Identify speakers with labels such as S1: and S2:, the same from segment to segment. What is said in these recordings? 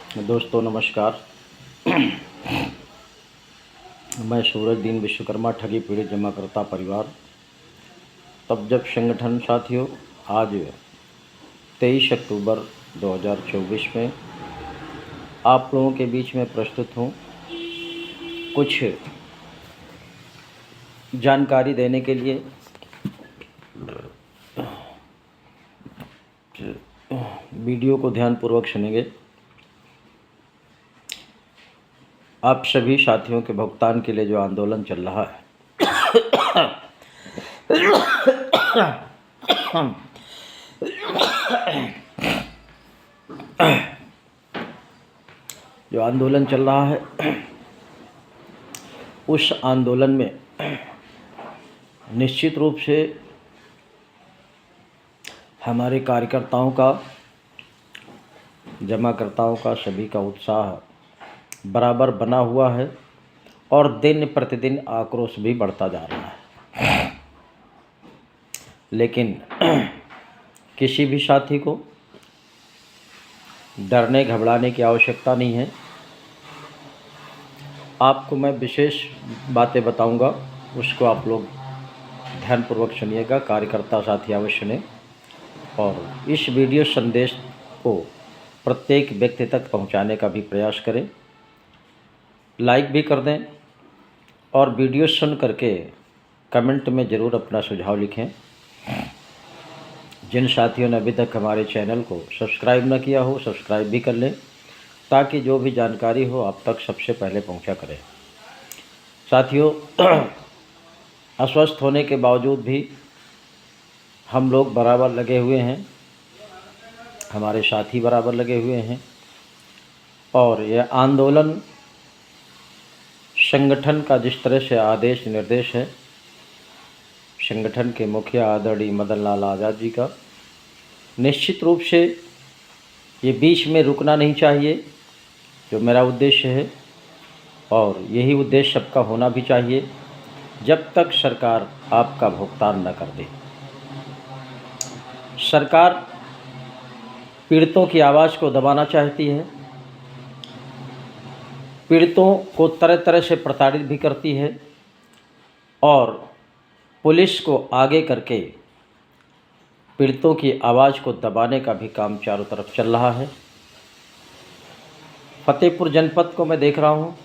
S1: दोस्तों नमस्कार। मैं सूरज दीन विश्वकर्मा ठगी पीड़ित जमाकर्ता परिवार तब जब संगठन साथियों आज 23 अक्टूबर 2024 में आप लोगों के बीच में प्रस्तुत हूँ कुछ जानकारी देने के लिए। वीडियो को ध्यानपूर्वक सुनेंगे। आप सभी साथियों के भुगतान के लिए जो आंदोलन चल रहा है जो आंदोलन चल रहा है उस आंदोलन में निश्चित रूप से हमारे कार्यकर्ताओं का, जमाकर्ताओं का, सभी का उत्साह बराबर बना हुआ है और दिन प्रतिदिन आक्रोश भी बढ़ता जा रहा है। लेकिन किसी भी साथी को डरने घबराने की आवश्यकता नहीं है। आपको मैं विशेष बातें बताऊंगा, उसको आप लोग ध्यानपूर्वक सुनिएगा। कार्यकर्ता साथी अवश्य सुने और इस वीडियो संदेश को प्रत्येक व्यक्ति तक पहुंचाने का भी प्रयास करें। लाइक भी कर दें और वीडियो सुन करके कमेंट में ज़रूर अपना सुझाव लिखें। जिन साथियों ने अभी तक हमारे चैनल को सब्सक्राइब न किया हो, सब्सक्राइब भी कर लें ताकि जो भी जानकारी हो आप तक सबसे पहले पहुंचा करें। साथियों, अस्वस्थ होने के बावजूद भी हम लोग बराबर लगे हुए हैं, हमारे साथी बराबर लगे हुए हैं और यह आंदोलन संगठन का जिस तरह से आदेश निर्देश है, संगठन के मुखिया आदरणीय मदन लाल आज़ाद जी का, निश्चित रूप से ये बीच में रुकना नहीं चाहिए, जो मेरा उद्देश्य है और यही उद्देश्य सबका होना भी चाहिए जब तक सरकार आपका भुगतान न कर दे। सरकार पीड़ितों की आवाज़ को दबाना चाहती है, पीड़ितों को तरह तरह से प्रताड़ित भी करती है और पुलिस को आगे करके पीड़ितों की आवाज़ को दबाने का भी काम चारों तरफ चल रहा है। फतेहपुर जनपद को मैं देख रहा हूँ,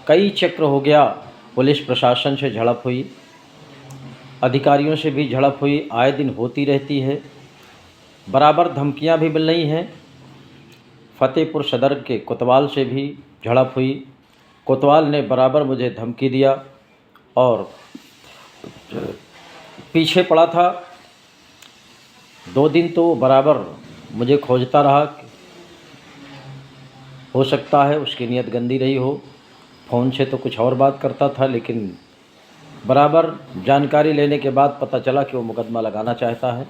S1: कई चक्र हो गया पुलिस प्रशासन से झड़प हुई, अधिकारियों से भी झड़प हुई, आए दिन होती रहती है, बराबर धमकियां भी मिल रही हैं। फतेहपुर सदर के कोतवाल से भी झड़प हुई, कोतवाल ने बराबर मुझे धमकी दिया और पीछे पड़ा था। 2 दिन तो बराबर मुझे खोजता रहा, हो सकता है उसकी नीयत गंदी रही हो, फ़ोन से तो कुछ और बात करता था, लेकिन बराबर जानकारी लेने के बाद पता चला कि वो मुकदमा लगाना चाहता है।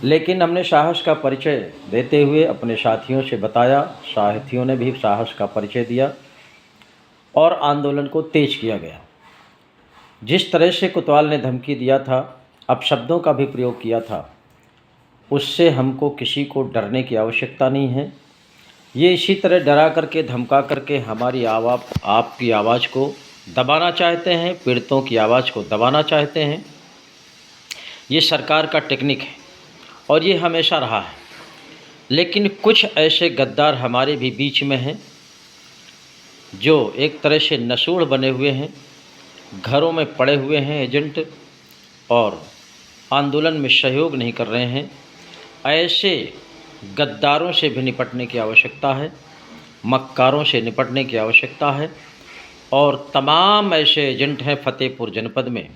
S1: लेकिन हमने साहस का परिचय देते हुए अपने साथियों से बताया, साथियों ने भी साहस का परिचय दिया और आंदोलन को तेज किया गया। जिस तरह से कोतवाल ने धमकी दिया था, अपशब्दों का भी प्रयोग किया था, उससे हमको किसी को डरने की आवश्यकता नहीं है। ये इसी तरह डरा करके, धमका करके हमारी आपकी आवाज़ को दबाना चाहते हैं, पीड़ितों की आवाज़ को दबाना चाहते हैं। ये सरकार का टेक्निक है और ये हमेशा रहा है। लेकिन कुछ ऐसे गद्दार हमारे भी बीच में हैं जो एक तरह से नसूड़ बने हुए हैं, घरों में पड़े हुए हैं एजेंट और आंदोलन में सहयोग नहीं कर रहे हैं। ऐसे गद्दारों से भी निपटने की आवश्यकता है, मक्कारों से निपटने की आवश्यकता है और तमाम ऐसे एजेंट हैं फतेहपुर जनपद में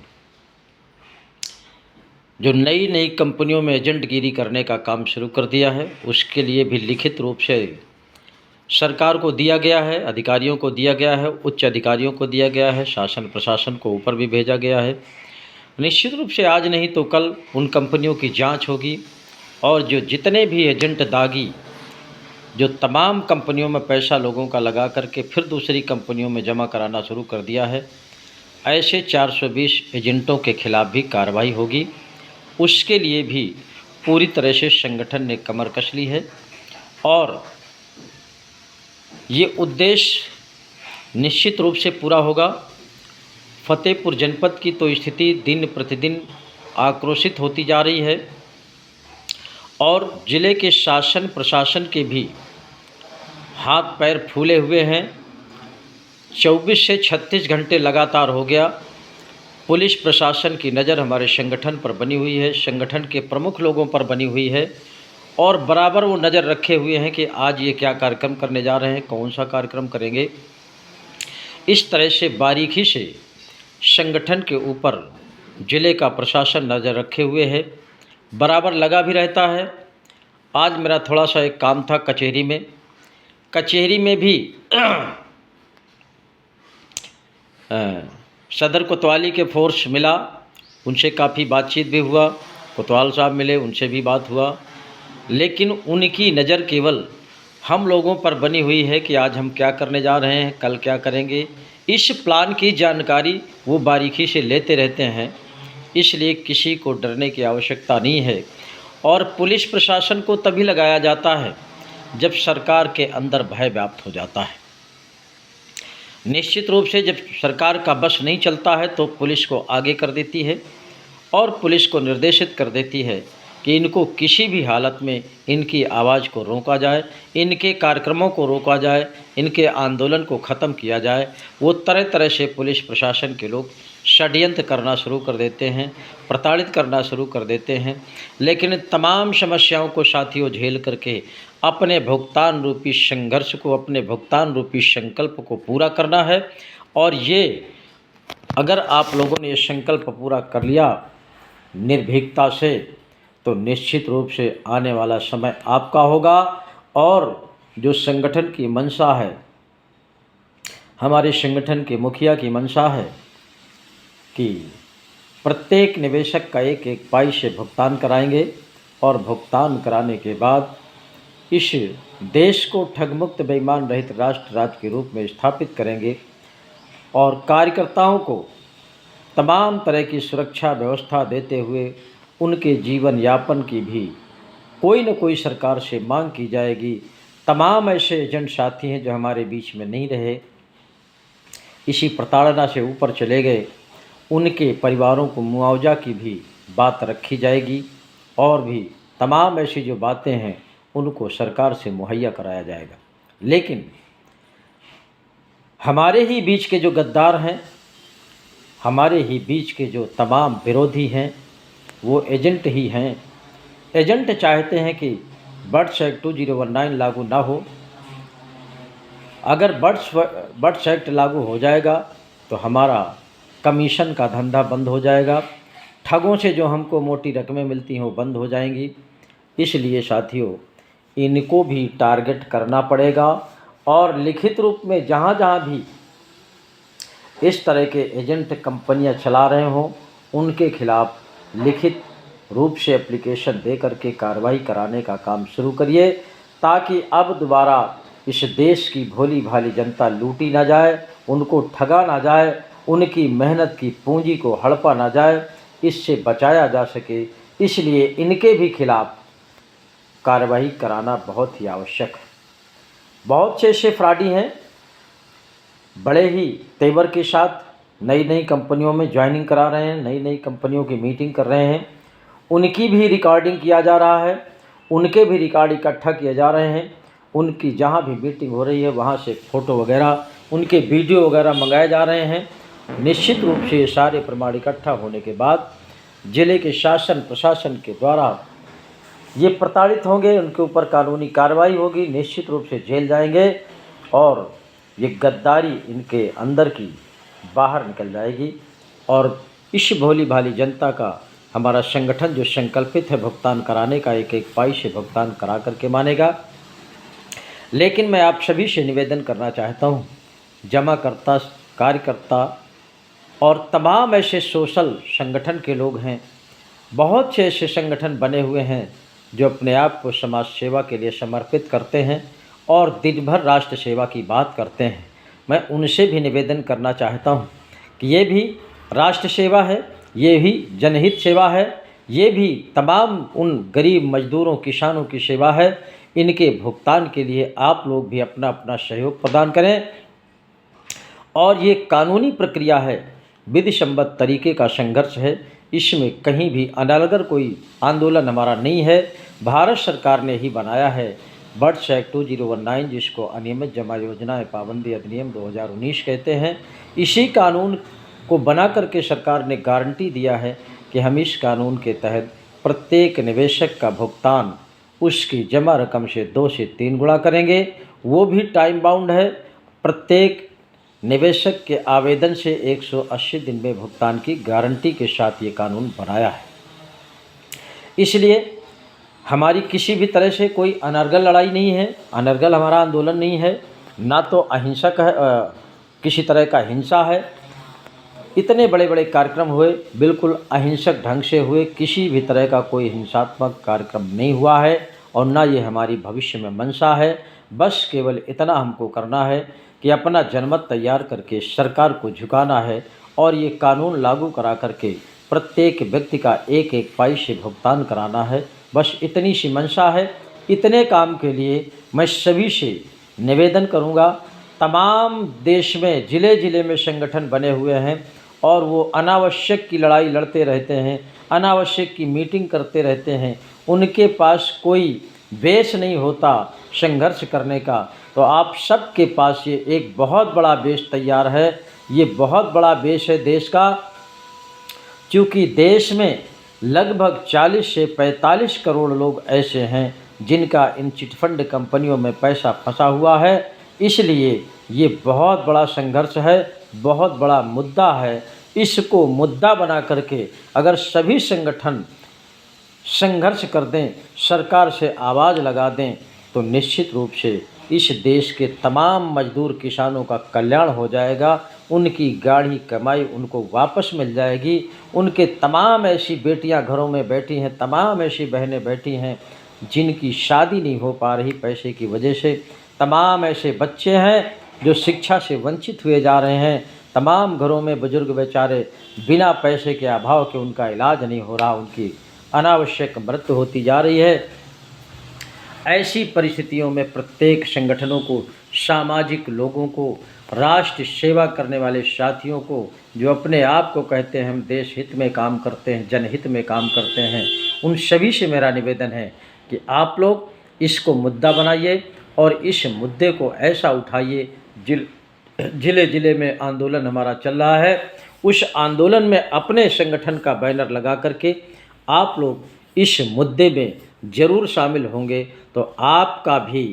S1: जो नई नई कंपनियों में एजेंटगिरी करने का काम शुरू कर दिया है। उसके लिए भी लिखित रूप से सरकार को दिया गया है, अधिकारियों को दिया गया है, उच्च अधिकारियों को दिया गया है, शासन प्रशासन को ऊपर भी भेजा गया है। निश्चित रूप से आज नहीं तो कल उन कंपनियों की जांच होगी और जो जितने भी एजेंट दागी जो तमाम कंपनियों में पैसा लोगों का लगा करके फिर दूसरी कंपनियों में जमा कराना शुरू कर दिया है, ऐसे 420 एजेंटों के खिलाफ़ भी कार्रवाई होगी। उसके लिए भी पूरी तरह से संगठन ने कमर कस ली है और ये उद्देश्य निश्चित रूप से पूरा होगा। फतेहपुर जनपद की तो स्थिति दिन प्रतिदिन आक्रोशित होती जा रही है और ज़िले के शासन प्रशासन के भी हाथ पैर फूले हुए हैं। 24 से 36 घंटे लगातार हो गया, पुलिस प्रशासन की नज़र हमारे संगठन पर बनी हुई है, संगठन के प्रमुख लोगों पर बनी हुई है और बराबर वो नज़र रखे हुए हैं कि आज ये क्या कार्यक्रम करने जा रहे हैं, कौन सा कार्यक्रम करेंगे। इस तरह से बारीकी से संगठन के ऊपर ज़िले का प्रशासन नज़र रखे हुए है, बराबर लगा भी रहता है। आज मेरा थोड़ा सा एक काम था कचहरी में भी सदर कोतवाली के फोर्स मिला, उनसे काफ़ी बातचीत भी हुआ, कोतवाल साहब मिले, उनसे भी बात हुआ, लेकिन उनकी नज़र केवल हम लोगों पर बनी हुई है कि आज हम क्या करने जा रहे हैं, कल क्या करेंगे। इस प्लान की जानकारी वो बारीकी से लेते रहते हैं, इसलिए किसी को डरने की आवश्यकता नहीं है। और पुलिस प्रशासन को तभी लगाया जाता है जब सरकार के अंदर भय व्याप्त हो जाता है। निश्चित रूप से जब सरकार का बस नहीं चलता है तो पुलिस को आगे कर देती है और पुलिस को निर्देशित कर देती है कि इनको किसी भी हालत में इनकी आवाज़ को रोका जाए, इनके कार्यक्रमों को रोका जाए, इनके आंदोलन को ख़त्म किया जाए। वो तरह तरह से पुलिस प्रशासन के लोग षड्यंत्र करना शुरू कर देते हैं, प्रताड़ित करना शुरू कर देते हैं। लेकिन तमाम समस्याओं को साथियों झेल करके अपने भुगतान रूपी संघर्ष को, अपने भुगतान रूपी संकल्प को पूरा करना है। और ये अगर आप लोगों ने ये संकल्प पूरा कर लिया निर्भीकता से, तो निश्चित रूप से आने वाला समय आपका होगा। और जो संगठन की मंशा है, हमारे संगठन के मुखिया की मंशा है कि प्रत्येक निवेशक का एक एक पाई से भुगतान कराएंगे और भुगतान कराने के बाद इस देश को ठगमुक्त बेईमान रहित राष्ट्र राज्य के रूप में स्थापित करेंगे और कार्यकर्ताओं को तमाम तरह की सुरक्षा व्यवस्था देते हुए उनके जीवन यापन की भी कोई न कोई सरकार से मांग की जाएगी। तमाम ऐसे एजेंट साथी हैं जो हमारे बीच में नहीं रहे, इसी प्रताड़ना से ऊपर चले गए, उनके परिवारों को मुआवजा की भी बात रखी जाएगी और भी तमाम ऐसी जो बातें हैं उनको सरकार से मुहैया कराया जाएगा। लेकिन हमारे ही बीच के जो गद्दार हैं, हमारे ही बीच के जो तमाम विरोधी हैं, वो एजेंट ही हैं। एजेंट चाहते हैं कि बर्ड्स एक्ट 2019 लागू ना हो। अगर बर्ड्स एक्ट लागू हो जाएगा तो हमारा कमीशन का धंधा बंद हो जाएगा, ठगों से जो हमको मोटी रकमें मिलती हैं वो बंद हो जाएंगी। इसलिए साथियों इनको भी टारगेट करना पड़ेगा और लिखित रूप में जहाँ जहाँ भी इस तरह के एजेंट कंपनियां चला रहे हों उनके खिलाफ लिखित रूप से एप्लीकेशन दे करके कार्रवाई कराने का काम शुरू करिए, ताकि अब दोबारा इस देश की भोली भाली जनता लूटी ना जाए, उनको ठगा ना जाए, उनकी मेहनत की पूंजी को हड़पा ना जाए, इससे बचाया जा सके। इसलिए इनके भी खिलाफ कार्रवाई कराना बहुत ही आवश्यक है। बहुत से ऐसे फ्रॉडी हैं, बड़े ही तेवर के साथ नई नई कंपनियों में ज्वाइनिंग करा रहे हैं, नई नई कंपनियों की मीटिंग कर रहे हैं, उनकी भी रिकॉर्डिंग किया जा रहा है, उनके भी रिकॉर्ड इकट्ठा किए जा रहे हैं। उनकी जहां भी मीटिंग हो रही है वहां से फ़ोटो वगैरह, उनके वीडियो वगैरह मंगाए जा रहे हैं। निश्चित रूप से ये सारे प्रमाण इकट्ठा होने के बाद ज़िले के शासन प्रशासन के द्वारा ये प्रताड़ित होंगे, उनके ऊपर कानूनी कार्रवाई होगी, निश्चित रूप से जेल जाएंगे और ये गद्दारी इनके अंदर की बाहर निकल जाएगी। और इस भोली भाली जनता का हमारा संगठन जो संकल्पित है भुगतान कराने का, एक एक पाई से भुगतान करा करके मानेगा। लेकिन मैं आप सभी से निवेदन करना चाहता हूँ, जमाकर्ता, कार्यकर्ता और तमाम ऐसे सोशल संगठन के लोग हैं, बहुत से ऐसे संगठन बने हुए हैं जो अपने आप को समाज सेवा के लिए समर्पित करते हैं और दिन भर राष्ट्र सेवा की बात करते हैं। मैं उनसे भी निवेदन करना चाहता हूं कि ये भी राष्ट्र सेवा है, ये भी जनहित सेवा है। ये भी तमाम उन गरीब मजदूरों किसानों की सेवा है। इनके भुगतान के लिए आप लोग भी अपना अपना सहयोग प्रदान करें। और ये कानूनी प्रक्रिया है, विधिसम्मत तरीके का संघर्ष है, इसमें कहीं भी अनालगर कोई आंदोलन हमारा नहीं है। भारत सरकार ने ही बनाया है वर्ष एक्ट 2019, जिसको अनियमित जमा योजना पाबंदी अधिनियम 2019 कहते हैं। इसी कानून को बना करके सरकार ने गारंटी दिया है कि हम इस कानून के तहत प्रत्येक निवेशक का भुगतान उसकी जमा रकम से 2 से 3 गुना करेंगे। वो भी टाइम बाउंड है। प्रत्येक निवेशक के आवेदन से 180 दिन में भुगतान की गारंटी के साथ ये कानून बनाया है। इसलिए हमारी किसी भी तरह से कोई अनर्गल लड़ाई नहीं है, अनर्गल हमारा आंदोलन नहीं है, ना तो अहिंसक है, किसी तरह का हिंसा है। इतने बड़े बड़े कार्यक्रम हुए, बिल्कुल अहिंसक ढंग से हुए, किसी भी तरह का कोई हिंसात्मक कार्यक्रम नहीं हुआ है और ना ये हमारी भविष्य में मंशा है। बस केवल इतना हमको करना है कि अपना जनमत तैयार करके सरकार को झुकाना है और ये कानून लागू करा करके प्रत्येक व्यक्ति का एक एक पैसे से भुगतान कराना है। बस इतनी सी मंशा है। इतने काम के लिए मैं सभी से निवेदन करूँगा। तमाम देश में ज़िले ज़िले में संगठन बने हुए हैं और वो अनावश्यक की लड़ाई लड़ते रहते हैं, अनावश्यक की मीटिंग करते रहते हैं। उनके पास कोई बेस नहीं होता संघर्ष करने का। तो आप सबके पास ये एक बहुत बड़ा बेस तैयार है। ये बहुत बड़ा बेस है देश का, क्योंकि देश में लगभग 40 से 45 करोड़ लोग ऐसे हैं जिनका इन चिटफंड कंपनियों में पैसा फंसा हुआ है। इसलिए ये बहुत बड़ा संघर्ष है, बहुत बड़ा मुद्दा है। इसको मुद्दा बना करके अगर सभी संगठन संघर्ष कर दें, सरकार से आवाज़ लगा दें, तो निश्चित रूप से इस देश के तमाम मजदूर किसानों का कल्याण हो जाएगा। उनकी गाढ़ी कमाई उनको वापस मिल जाएगी। उनके तमाम ऐसी बेटियां घरों में बैठी हैं, तमाम ऐसी बहनें बैठी हैं जिनकी शादी नहीं हो पा रही पैसे की वजह से। तमाम ऐसे बच्चे हैं जो शिक्षा से वंचित हुए जा रहे हैं। तमाम घरों में बुजुर्ग बेचारे बिना पैसे के अभाव के उनका इलाज नहीं हो रहा, उनकी अनावश्यक मृत्यु होती जा रही है। ऐसी परिस्थितियों में प्रत्येक संगठनों को, सामाजिक लोगों को, राष्ट्र सेवा करने वाले साथियों को, जो अपने आप को कहते हैं हम देश हित में काम करते हैं, जनहित में काम करते हैं, उन सभी से मेरा निवेदन है कि आप लोग इसको मुद्दा बनाइए और इस मुद्दे को ऐसा उठाइए। ज़िले ज़िले में आंदोलन हमारा चल रहा है, उस आंदोलन में अपने संगठन का बैनर लगा करके आप लोग इस मुद्दे में ज़रूर शामिल होंगे तो आपका भी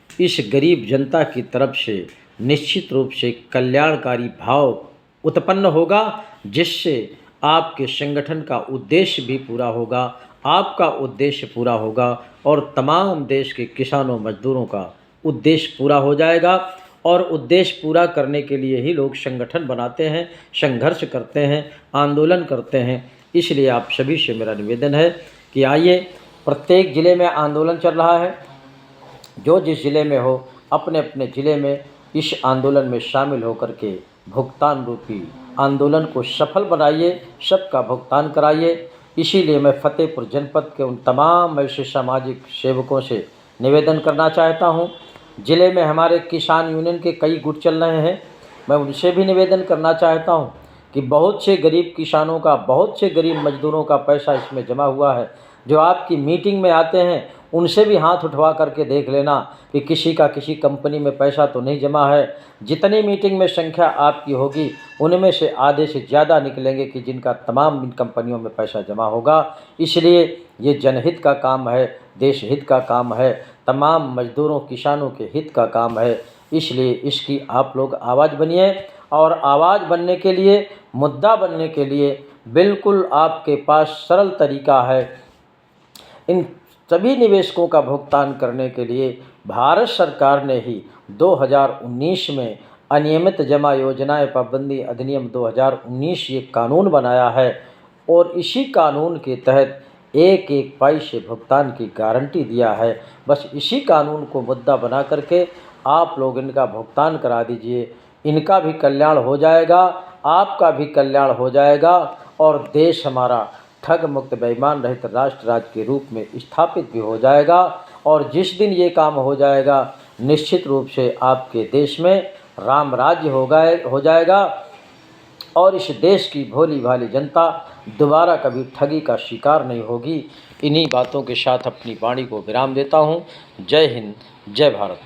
S1: इस गरीब जनता की तरफ से निश्चित रूप से कल्याणकारी भाव उत्पन्न होगा, जिससे आपके संगठन का उद्देश्य भी पूरा होगा, आपका उद्देश्य पूरा होगा और तमाम देश के किसानों मजदूरों का उद्देश्य पूरा हो जाएगा। और उद्देश्य पूरा करने के लिए ही लोग संगठन बनाते हैं, संघर्ष करते हैं, आंदोलन करते हैं। इसलिए आप सभी से मेरा निवेदन है कि आइए, प्रत्येक ज़िले में आंदोलन चल रहा है, जो जिस ज़िले में हो अपने अपने ज़िले में इस आंदोलन में शामिल होकर के भुगतान रूपी आंदोलन को सफल बनाइए, सबका भुगतान कराइए। इसीलिए मैं फतेहपुर जनपद के उन तमाम ऐसे सामाजिक सेवकों से निवेदन करना चाहता हूँ। ज़िले में हमारे किसान यूनियन के कई गुट चल रहे हैं, मैं उनसे भी निवेदन करना चाहता हूँ कि बहुत से गरीब किसानों का, बहुत से गरीब मजदूरों का पैसा इसमें जमा हुआ है। जो आपकी मीटिंग में आते हैं उनसे भी हाथ उठवा करके देख लेना कि किसी का किसी कंपनी में पैसा तो नहीं जमा है। जितनी मीटिंग में संख्या आपकी होगी उनमें से आधे से ज़्यादा निकलेंगे कि जिनका तमाम इन कंपनियों में पैसा जमा होगा। इसलिए ये जनहित का काम है, देश हित का काम है, तमाम मजदूरों किसानों के हित का काम है। इसलिए इसकी आप लोग आवाज़ बनिए और आवाज़ बनने के लिए, मुद्दा बनने के लिए बिल्कुल आपके पास सरल तरीका है। इन सभी निवेशकों का भुगतान करने के लिए भारत सरकार ने ही 2019 में अनियमित जमा योजनाएं पाबंदी अधिनियम 2019 ये कानून बनाया है और इसी कानून के तहत एक एक पैसे भुगतान की गारंटी दिया है। बस इसी कानून को मुद्दा बना करके आप लोग इनका भुगतान करा दीजिए, इनका भी कल्याण हो जाएगा, आपका भी कल्याण हो जाएगा और देश हमारा ठग मुक्त बेईमान रहित राष्ट्र राज्य के रूप में स्थापित भी हो जाएगा। और जिस दिन ये काम हो जाएगा निश्चित रूप से आपके देश में राम राज्य हो जाएगा और इस देश की भोली भाली जनता दोबारा कभी ठगी का शिकार नहीं होगी। इन्हीं बातों के साथ अपनी वाणी को विराम देता हूँ। जय हिंद, जय भारत।